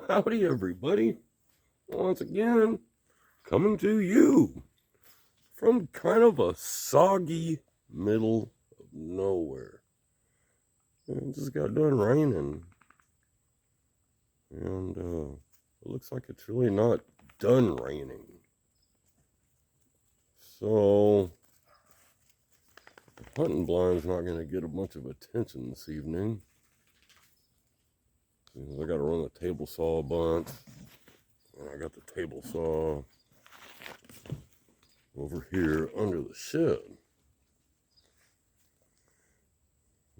Howdy, everybody. Once again, coming to you from kind of a soggy middle of nowhere. It just got done raining, and it looks like it's really not done raining. So, the hunting blind's not going to get a bunch of attention this evening. I got to run the table saw a bunch. And I got the table saw over here under the shed.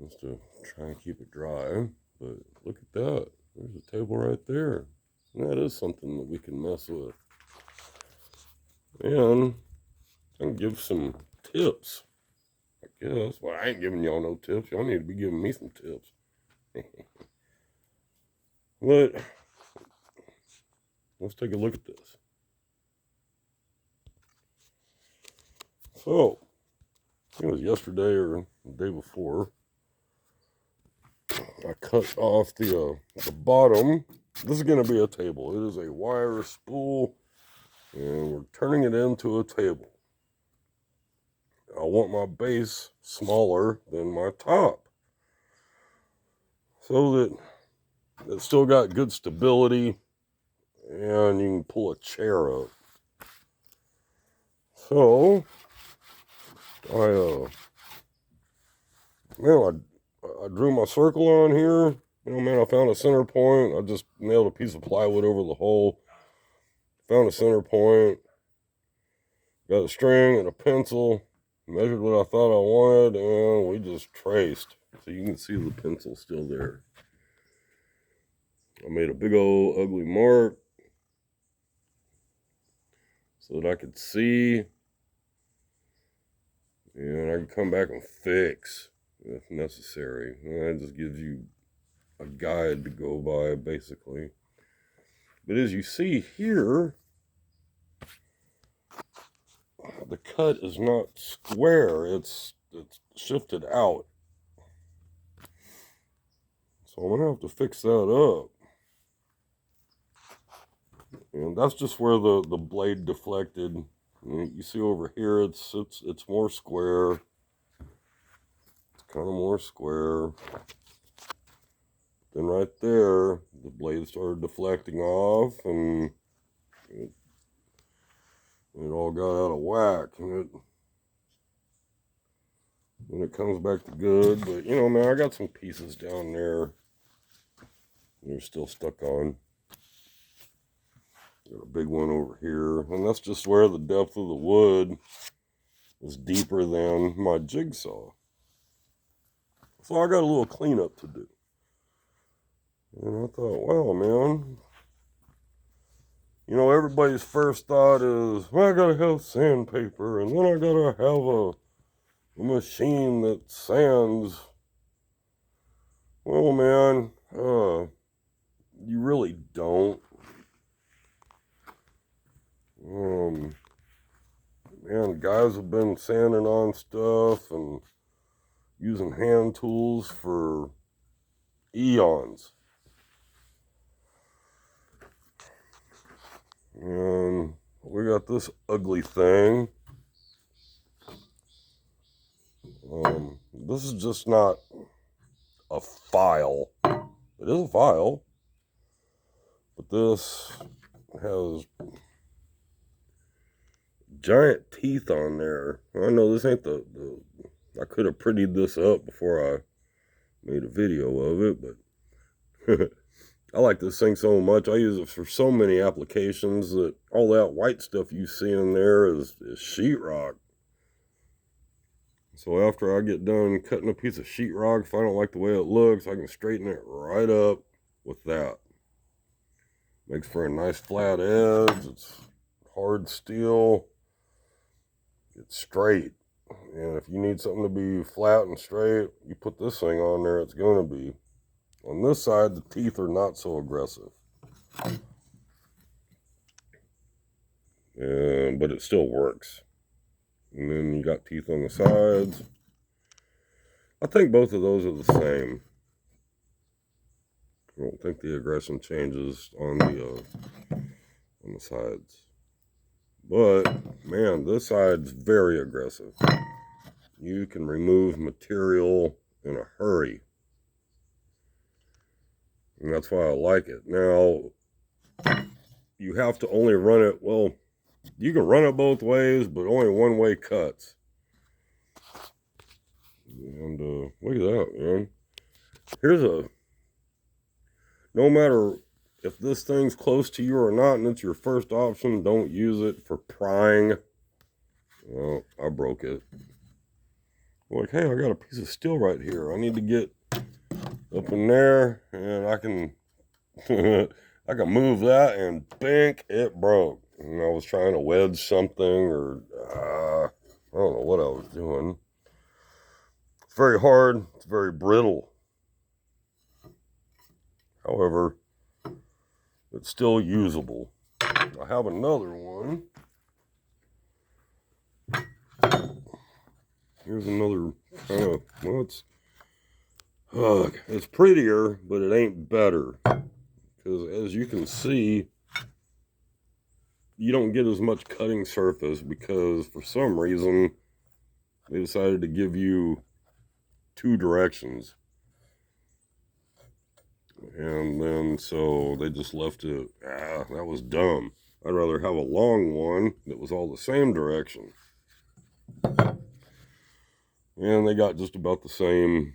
Just to try and keep it dry. But look at that. There's a table right there. And that is something that we can mess with. And I can give some tips, I guess. Well, I ain't giving y'all no tips. Y'all need to be giving me some tips. But let's take a look at this. So, it was yesterday or the day before. I cut off the bottom. This is going to be a table. It is a wire spool, and we're turning it into a table. I want my base smaller than my top, so that it's still got good stability, and you can pull a chair up. So, I drew my circle on here. I found a center point. I just nailed a piece of plywood over the hole. Found a center point. Got a string and a pencil. Measured what I thought I wanted, and we just traced. So you can see the pencil still there. I made a big old ugly mark so that I could see. And I can come back and fix if necessary. And that just gives you a guide to go by, basically. But as you see here, the cut is not square. It's shifted out. So I'm going to have to fix that up. And that's just where the blade deflected. You see over here, it's more square. It's kind of more square. Then right there, the blade started deflecting off, and it all got out of whack. And it comes back to good. But, man, I got some pieces down there they're still stuck on. Got a big one over here. And that's just where the depth of the wood is deeper than my jigsaw. So I got a little cleanup to do. And I thought, well, man, everybody's first thought is, well, I gotta have sandpaper, and then I gotta have a machine that sands. Well, man, you really don't. Man, guys have been sanding on stuff and using hand tools for eons. And we got this ugly thing. This is just not a file. It is a file, but this has giant teeth on there. I know this ain't I could have prettied this up before I made a video of it, but I like this thing so much. I use it for so many applications that all that white stuff you see in there is sheetrock. So after I get done cutting a piece of sheetrock, if I don't like the way it looks, I can straighten it right up with that. Makes for a nice flat edge. It's hard steel. It's straight. And if you need something to be flat and straight, you put this thing on there, it's going to be. On this side, the teeth are not so aggressive. But it still works. And then you got teeth on the sides. I think both of those are the same. don't think the aggression changes on the sides. But man, this side's very aggressive. You can remove material in a hurry. And that's why I like it. Now, you have to only run it, well, you can run it both ways, but only one way cuts. And look at that, man. Here's no matter if this thing's close to you or not and it's your first option, don't use it for prying. Well, I broke it. Like, hey, I got a piece of steel right here. I need to get up in there, and I can I can move that, and bink, it broke. And I was trying to wedge something, or I don't know what I was doing. It's very hard. It's very brittle. However, it's still usable. I have another one. Here's another kind of, well, it's prettier, but it ain't better. Because as you can see, you don't get as much cutting surface because for some reason they decided to give you two directions. And then so they just left it, that was dumb. I'd rather have a long one that was all the same direction. And they got just about the same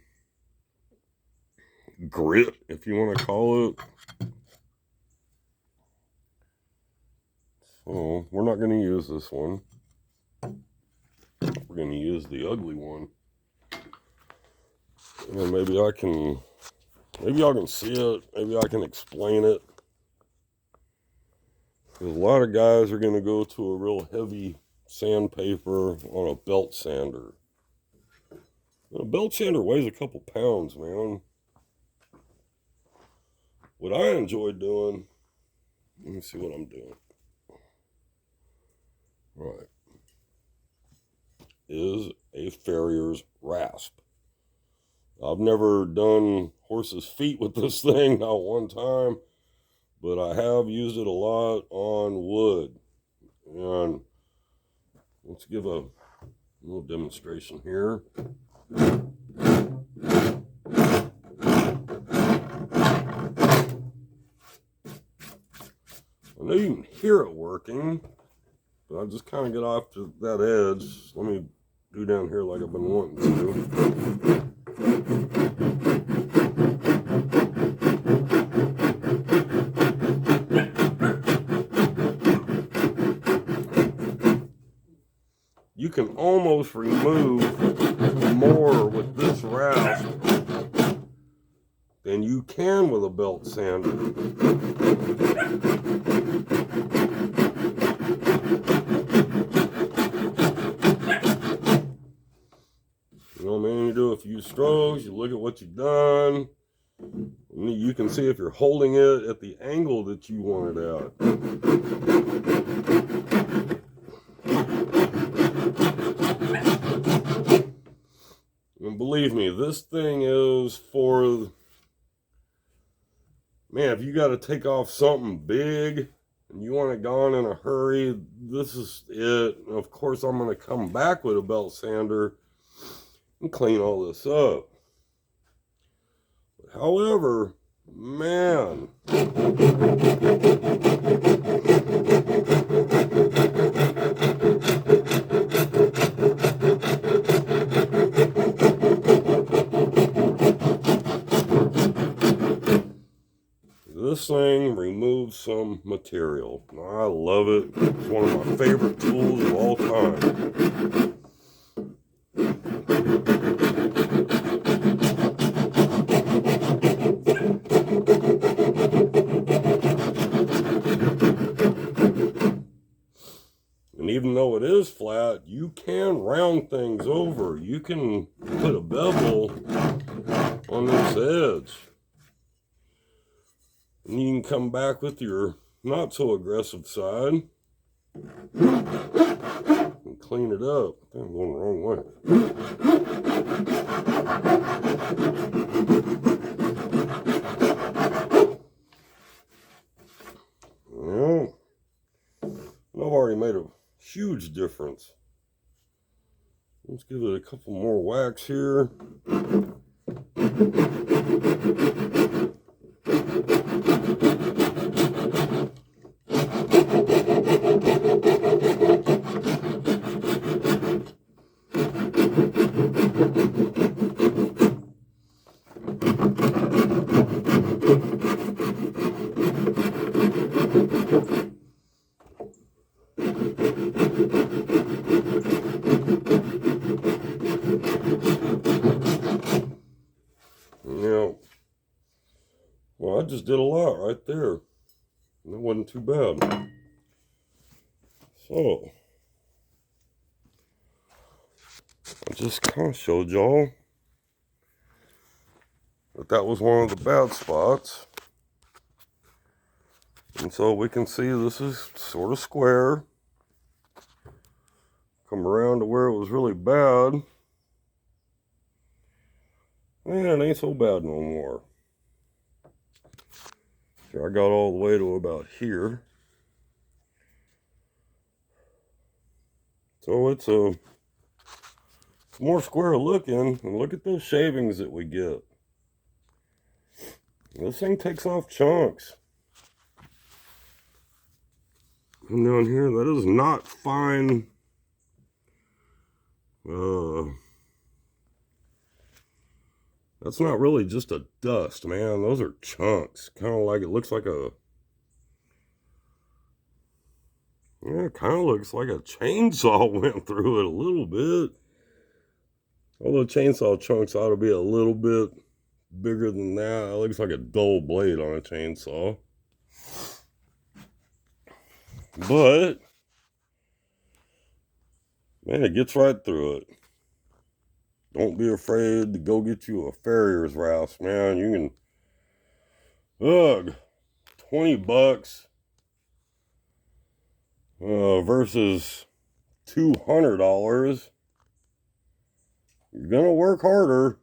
grit, if you want to call it. So we're not going to use this one. We're going to use the ugly one. And maybe y'all can see it. Maybe I can explain it. Because a lot of guys are going to go to a real heavy sandpaper on a belt sander. And a belt sander weighs a couple pounds, man. What I enjoy doing, let me see what I'm doing. Right. Is a farrier's rasp. I've never done horse's feet with this thing, not one time, but I have used it a lot on wood. And let's give a little demonstration here. I know you can hear it working, but I just kind of get off to that edge. Let me do down here like I've been wanting to. You can almost remove more with this rasp than you can with a belt sander. You know what I mean? You do a few strokes, you look at what you've done, and you can see if you're holding it at the angle that you want it at. And believe me, this thing is for, man, if you got to take off something big and you want it gone in a hurry, this is it. And of course, I'm going to come back with a belt sander and clean all this up. However, man, this thing removes some material. I love it. It's one of my favorite tools of all time. And even though it is flat, you can round things over. You can put a bevel on this edge. And you can come back with your not so aggressive side and clean it up. I think I'm going the wrong way. already made a huge difference. Let's give it a couple more whacks here. Yeah. Well, I just did a lot right there. That wasn't too bad. So, I just kind of showed y'all that was one of the bad spots. And so we can see this is sort of square. Come around to where it was really bad. And it ain't so bad no more. So I got all the way to about here. So it's more square looking. And look at those shavings that we get. This thing takes off chunks. And down here, that is not fine. That's not really just a dust, man. Those are chunks. Kind of like, it looks like a, yeah, it kind of looks like a chainsaw went through it a little bit. Although chainsaw chunks ought to be a little bit bigger than that. It looks like a dull blade on a chainsaw. But, man, it gets right through it. Don't be afraid to go get you a farrier's rasp, man. You can, ugh, $20 versus $200. You're gonna work harder.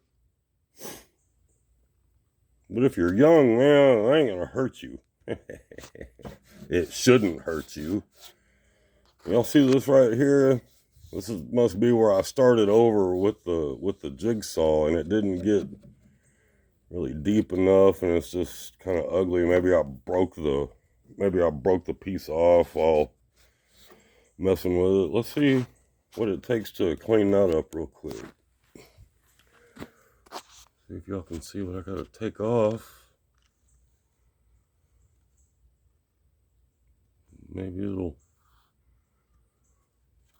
But if you're young, man, it ain't gonna hurt you. It shouldn't hurt you. Y'all see this right here? This must be where I started over with the jigsaw, and it didn't get really deep enough, and it's just kind of ugly. Maybe I broke the piece off while messing with it. Let's see what it takes to clean that up real quick. See if y'all can see what I gotta take off. Maybe it'll,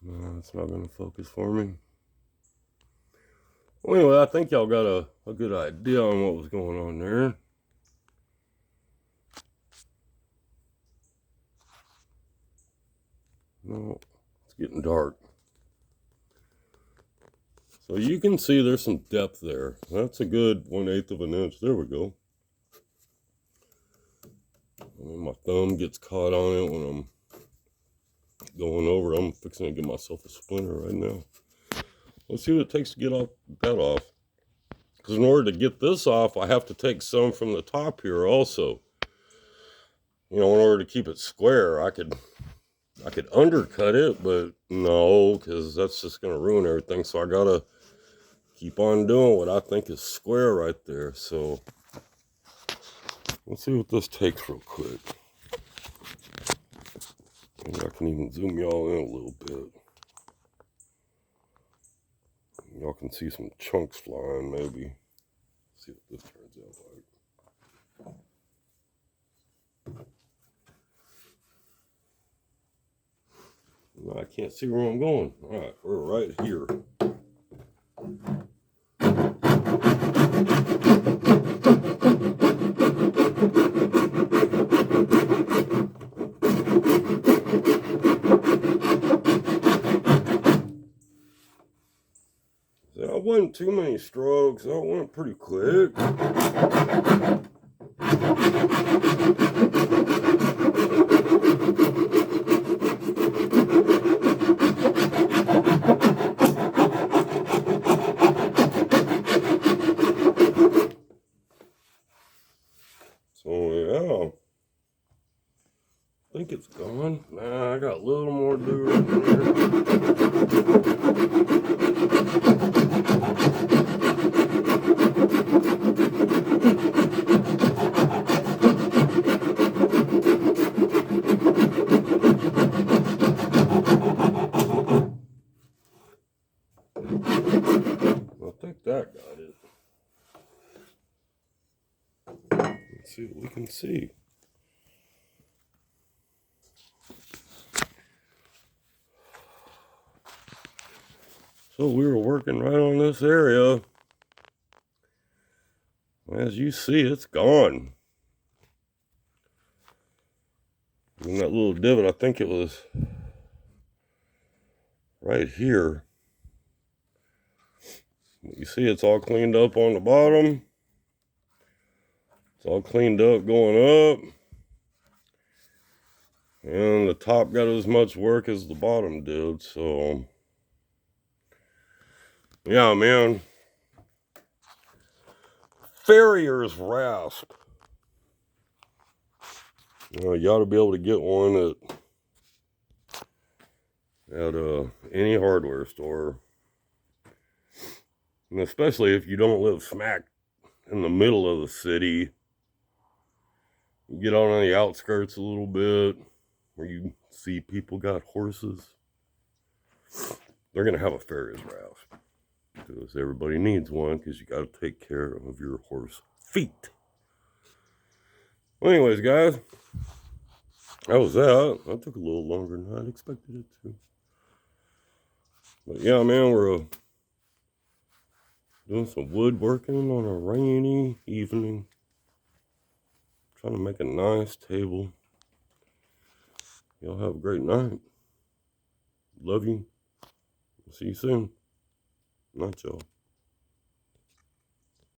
no, it's not gonna focus for me. Well, anyway, I think y'all got a good idea on what was going on there. No, it's getting dark. So you can see there's some depth there. That's a good 1/8 of an inch. There we go. I mean, my thumb gets caught on it when I'm going over. I'm fixing to give myself a splinter right now. Let's see what it takes to get that off. Because in order to get this off, I have to take some from the top here also. You know, in order to keep it square, I could undercut it, but no, because that's just going to ruin everything. So I got to keep on doing what I think is square right there. So let's see what this takes real quick. Maybe I can even zoom y'all in a little bit. Y'all can see some chunks flying, maybe. Let's see what this turns out like. No, I can't see where I'm going. All right, we're right here. So that wasn't too many strokes. That went pretty quick. So yeah, think it's gone. Nah, I got a little more to do right there. I think that got it. Let's see what we can see. So we were working right on this area. As you see, it's gone. And that little divot, I think it was right here. You see it's all cleaned up on the bottom. It's all cleaned up going up. And the top got as much work as the bottom did, so yeah, man. Farrier's rasp. You ought to be able to get one at any hardware store. And especially if you don't live smack in the middle of the city. You get on the outskirts a little bit, where you see people got horses. They're going to have a Farrier's rasp. Because everybody needs one, because you got to take care of your horse feet. Well, anyways, guys, that was that. That took a little longer than I'd expected it to. But yeah, man, we're doing some woodworking on a rainy evening. Trying to make a nice table. Y'all have a great night. Love you. See you soon. Night, y'all.